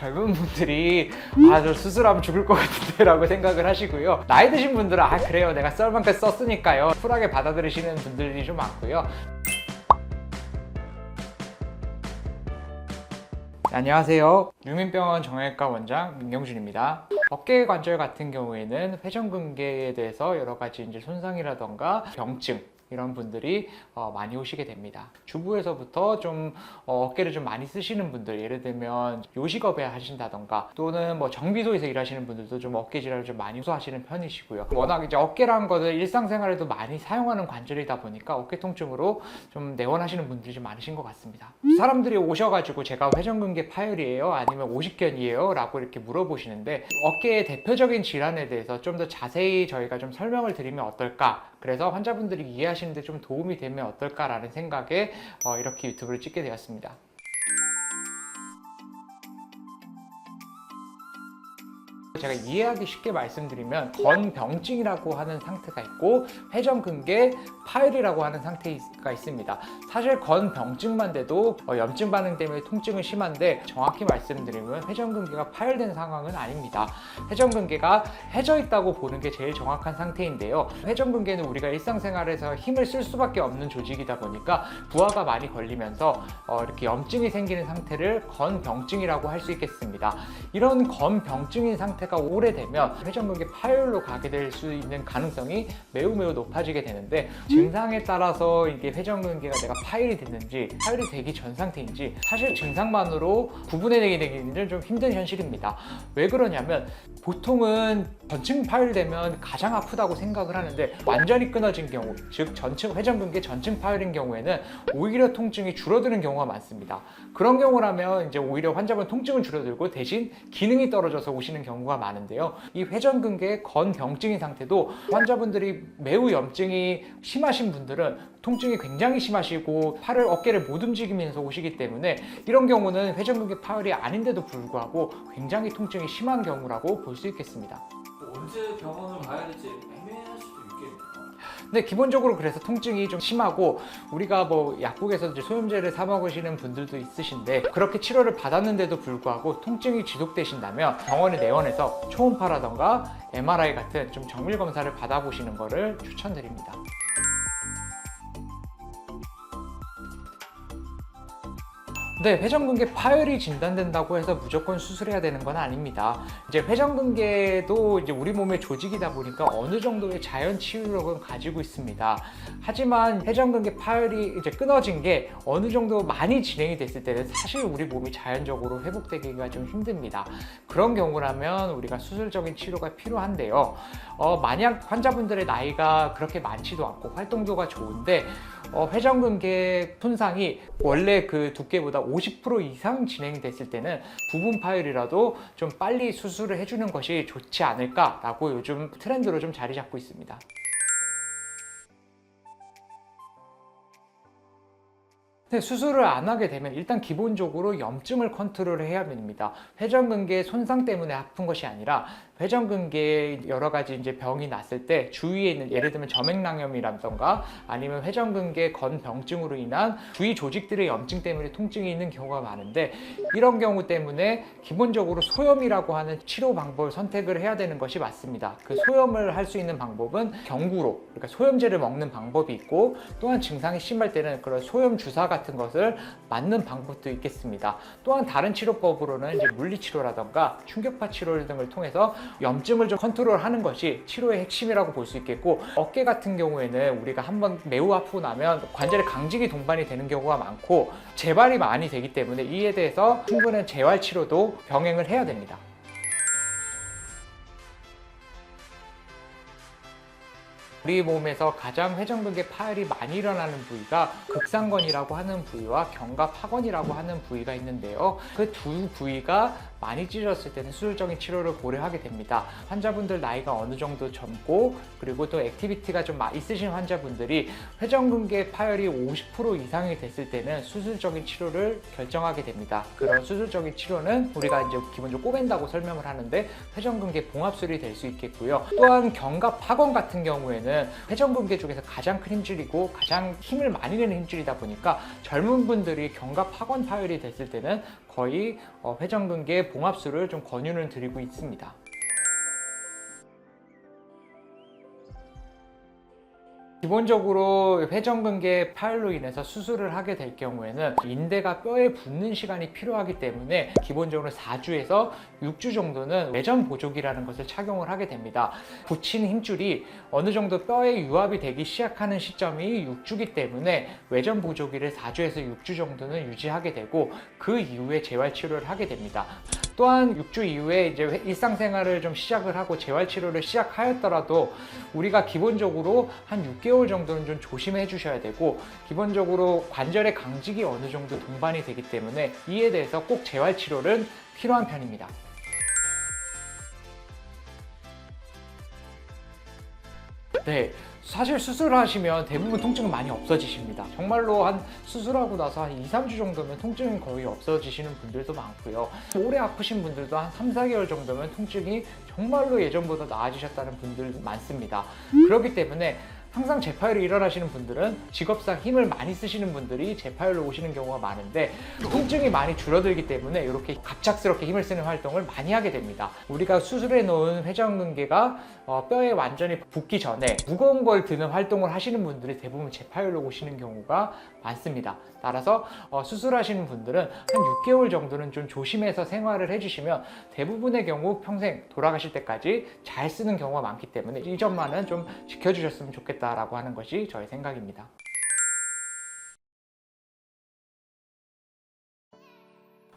젊은 분들이 저 수술하면 죽을 것 같은데 라고 생각을 하시고요. 나이 드신 분들은 그래요, 내가 썰 만큼 썼으니까요, 쿨하게 받아들이시는 분들이 좀 많고요. 안녕하세요. 유민병원 정형외과 원장 민경준입니다. 어깨 관절 같은 경우에는 회전근개에 대해서 여러 가지 이제 손상이라던가 병증, 이런 분들이 많이 오시게 됩니다. 주부에서부터 좀 어깨를 좀 많이 쓰시는 분들, 예를 들면 요식업에 하신다던가 또는 뭐 정비소에서 일하시는 분들도 좀 어깨 질환을 좀 많이 호소하시는 편이시고요. 워낙 이제 어깨라는 것을 일상생활에도 많이 사용하는 관절이다 보니까 어깨 통증으로 좀 내원하시는 분들이 좀 많으신 것 같습니다. 사람들이 오셔가지고 제가 회전근개 파열이에요? 아니면 오십견이에요? 라고 이렇게 물어보시는데, 어깨의 대표적인 질환에 대해서 좀 더 자세히 저희가 좀 설명을 드리면 어떨까? 그래서 환자분들이 이해하시는데 좀 도움이 되면 어떨까라는 생각에 이렇게 유튜브를 찍게 되었습니다. 제가 이해하기 쉽게 말씀드리면 건병증이라고 하는 상태가 있고 회전근개 파열이라고 하는 상태가 있습니다. 사실 건병증만 돼도 염증 반응 때문에 통증은 심한데, 정확히 말씀드리면 회전근개가 파열된 상황은 아닙니다. 회전근개가 해져 있다고 보는 게 제일 정확한 상태인데요. 회전근개는 우리가 일상생활에서 힘을 쓸 수밖에 없는 조직이다 보니까 부하가 많이 걸리면서 이렇게 염증이 생기는 상태를 건병증이라고 할 수 있겠습니다. 이런 건병증인 상태가 오래되면 회전근개 파열로 가게 될 수 있는 가능성이 매우 높아지게 되는데, 증상에 따라서 이게 회전근개가 내가 파열이 됐는지 파열이 되기 전 상태인지 사실 증상만으로 구분해내기는 좀 힘든 현실입니다. 왜 그러냐면, 보통은 전층 파열되면 가장 아프다고 생각을 하는데, 완전히 끊어진 경우, 즉 전층 회전근개 전층 파열인 경우에는 오히려 통증이 줄어드는 경우가 많습니다. 그런 경우라면 이제 오히려 환자분 통증은 줄어들고 대신 기능이 떨어져서 오시는 경우가 많은데요. 이 회전근개 건병증인 상태도 환자분들이 매우 염증이 심하신 분들은 통증이 굉장히 심하시고 팔을 어깨를 못 움직이면서 오시기 때문에, 이런 경우는 회전근개 파열이 아닌데도 불구하고 굉장히 통증이 심한 경우라고 볼 수 있겠습니다. 언제 병원을 가야 될지 애매할 수도 있겠네요. 근데 기본적으로 그래서 통증이 좀 심하고, 우리가 뭐 약국에서 이제 소염제를 사 먹으시는 분들도 있으신데, 그렇게 치료를 받았는데도 불구하고 통증이 지속되신다면 병원에 내원해서 초음파라던가 MRI 같은 좀 정밀 검사를 받아보시는 것을 추천드립니다. 네, 회전근개 파열이 진단된다고 해서 무조건 수술해야 되는 건 아닙니다. 이제 회전근개도 이제 우리 몸의 조직이다 보니까 어느 정도의 자연 치유력은 가지고 있습니다. 하지만 회전근개 파열이 이제 끊어진 게 어느 정도 많이 진행이 됐을 때는 사실 우리 몸이 자연적으로 회복되기가 좀 힘듭니다. 그런 경우라면 우리가 수술적인 치료가 필요한데요. 만약 환자분들의 나이가 그렇게 많지도 않고 활동도가 좋은데 회전근개 손상이 원래 그 두께보다 50% 이상 진행이 됐을 때는 부분 파열이라도 좀 빨리 수술을 해주는 것이 좋지 않을까라고 요즘 트렌드로 좀 자리 잡고 있습니다. 수술을 안 하게 되면 일단 기본적으로 염증을 컨트롤을 해야 됩니다. 회전근개 손상 때문에 아픈 것이 아니라 회전근개에 여러 가지 이제 병이 났을 때 주위에 있는, 예를 들면 점액낭염이라던가 아니면 회전근개 건병증으로 인한 주위 조직들의 염증 때문에 통증이 있는 경우가 많은데, 이런 경우 때문에 기본적으로 소염이라고 하는 치료 방법을 선택을 해야 되는 것이 맞습니다. 그 소염을 할 수 있는 방법은 경구로, 그러니까 소염제를 먹는 방법이 있고, 또한 증상이 심할 때는 그런 소염 주사 같은 것을 맞는 방법도 있겠습니다. 또한 다른 치료법으로는 이제 물리치료라던가 충격파 치료 등을 통해서 염증을 좀 컨트롤하는 것이 치료의 핵심이라고 볼 수 있겠고, 어깨 같은 경우에는 우리가 한번 매우 아프고 나면 관절에 강직이 동반이 되는 경우가 많고 재발이 많이 되기 때문에 이에 대해서 충분한 재활 치료도 병행을 해야 됩니다. 우리 몸에서 가장 회전근개 파열이 많이 일어나는 부위가 극상건이라고 하는 부위와 견갑하건이라고 하는 부위가 있는데요. 그 두 부위가 많이 찢어졌을 때는 수술적인 치료를 고려하게 됩니다. 환자분들 나이가 어느 정도 젊고 그리고 또 액티비티가 좀 있으신 환자분들이 회전근개 파열이 50% 이상이 됐을 때는 수술적인 치료를 결정하게 됩니다. 그런 수술적인 치료는 우리가 이제 기본적으로 꼬맨다고 설명을 하는데 회전근개 봉합술이 될 수 있겠고요. 또한 견갑하건 같은 경우에는 회전근개 중에서 가장 큰 힘줄이고 가장 힘을 많이 내는 힘줄이다 보니까 젊은 분들이 견갑하건 파열이 됐을 때는 거의 회전근개 봉합술을 좀 권유를 드리고 있습니다. 기본적으로 회전근개 파열로 인해서 수술을 하게 될 경우에는 인대가 뼈에 붙는 시간이 필요하기 때문에 기본적으로 4주에서 6주 정도는 외전 보조기라는 것을 착용을 하게 됩니다. 붙인 힘줄이 어느 정도 뼈에 유압이 되기 시작하는 시점이 6주기 때문에 외전 보조기를 4주에서 6주 정도는 유지하게 되고 그 이후에 재활치료를 하게 됩니다. 또한 6주 이후에 이제 일상생활을 좀 시작을 하고 재활치료를 시작하였더라도 우리가 기본적으로 한 6개월 정도는 좀 조심해 주셔야 되고, 기본적으로 관절의 강직이 어느 정도 동반이 되기 때문에 이에 대해서 꼭 재활치료는 필요한 편입니다. 네, 사실 수술하시면 대부분 통증은 많이 없어지십니다. 정말로 한 수술하고 나서 한 2, 3주 정도면 통증이 거의 없어지시는 분들도 많고요. 오래 아프신 분들도 한 3, 4개월 정도면 통증이 정말로 예전보다 나아지셨다는 분들 많습니다. 그렇기 때문에 항상 재파열이 일어나시는 분들은 직업상 힘을 많이 쓰시는 분들이 재파열로 오시는 경우가 많은데, 통증이 많이 줄어들기 때문에 이렇게 갑작스럽게 힘을 쓰는 활동을 많이 하게 됩니다. 우리가 수술해 놓은 회전근개가 뼈에 완전히 붙기 전에 무거운 걸 드는 활동을 하시는 분들이 대부분 재파열로 오시는 경우가 많습니다. 따라서 수술하시는 분들은 한 6개월 정도는 좀 조심해서 생활을 해주시면 대부분의 경우 평생 돌아가실 때까지 잘 쓰는 경우가 많기 때문에 이 점만은 좀 지켜주셨으면 좋겠다라고 하는 것이 저의 생각입니다.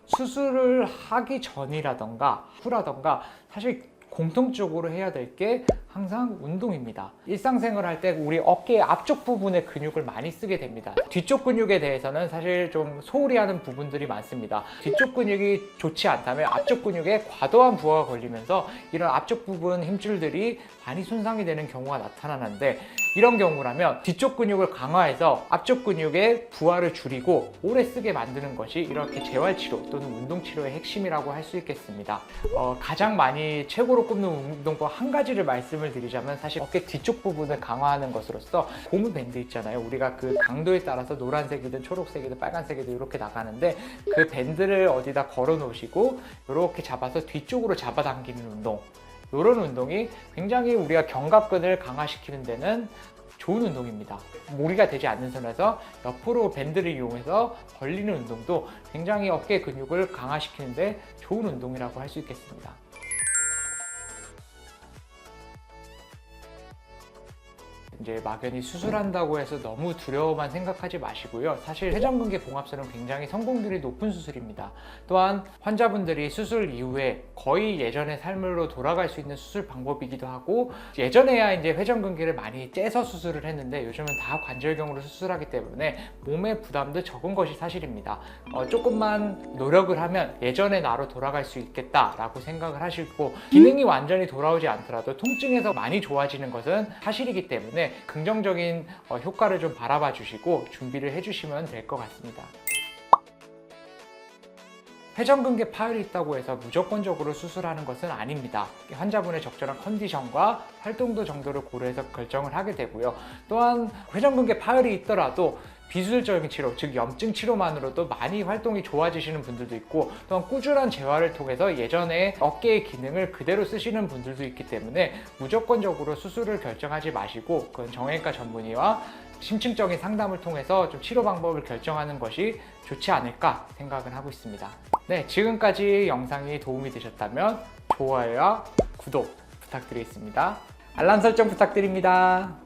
수술을 하기 전이라던가 후라던가 사실 공통적으로 해야 될 게 항상 운동입니다. 일상생활 할 때 우리 어깨 앞쪽 부분의 근육을 많이 쓰게 됩니다. 뒤쪽 근육에 대해서는 사실 좀 소홀히 하는 부분들이 많습니다. 뒤쪽 근육이 좋지 않다면 앞쪽 근육에 과도한 부하가 걸리면서 이런 앞쪽 부분 힘줄들이 많이 손상이 되는 경우가 나타나는데, 이런 경우라면 뒤쪽 근육을 강화해서 앞쪽 근육의 부하를 줄이고 오래 쓰게 만드는 것이 이렇게 재활치료 또는 운동치료의 핵심이라고 할 수 있겠습니다. 가장 많이 최고로 꼽는 운동법 한 가지를 말씀을 드리자면, 사실 어깨 뒤쪽 부분을 강화하는 것으로서 고무 밴드 있잖아요. 우리가 그 강도에 따라서 노란색이든 초록색이든 빨간색이든 이렇게 나가는데, 그 밴드를 어디다 걸어 놓으시고 이렇게 잡아서 뒤쪽으로 잡아당기는 운동, 이런 운동이 굉장히 우리가 견갑근을 강화시키는 데는 좋은 운동입니다. 무리가 되지 않는 선에서 옆으로 밴드를 이용해서 벌리는 운동도 굉장히 어깨 근육을 강화시키는 데 좋은 운동이라고 할 수 있겠습니다. 이제 막연히 수술한다고 해서 너무 두려워만 생각하지 마시고요. 사실 회전근개 봉합술은 굉장히 성공률이 높은 수술입니다. 또한 환자분들이 수술 이후에 거의 예전의 삶으로 돌아갈 수 있는 수술 방법이기도 하고, 예전에야 이제 회전근개를 많이 째서 수술을 했는데 요즘은 다 관절경으로 수술하기 때문에 몸의 부담도 적은 것이 사실입니다. 조금만 노력을 하면 예전의 나로 돌아갈 수 있겠다라고 생각을 하시고, 기능이 완전히 돌아오지 않더라도 통증에서 많이 좋아지는 것은 사실이기 때문에 긍정적인 효과를 좀 바라봐 주시고 준비를 해주시면 될 것 같습니다. 회전근개 파열이 있다고 해서 무조건적으로 수술하는 것은 아닙니다. 환자분의 적절한 컨디션과 활동도 정도를 고려해서 결정을 하게 되고요. 또한 회전근개 파열이 있더라도 비수술적인 치료, 즉 염증 치료만으로도 많이 활동이 좋아지시는 분들도 있고, 또한 꾸준한 재활을 통해서 예전에 어깨의 기능을 그대로 쓰시는 분들도 있기 때문에 무조건적으로 수술을 결정하지 마시고, 그건 정형외과 전문의와 심층적인 상담을 통해서 좀 치료 방법을 결정하는 것이 좋지 않을까 생각을 하고 있습니다. 네, 지금까지 영상이 도움이 되셨다면 좋아요와 구독 부탁드리겠습니다. 알람 설정 부탁드립니다.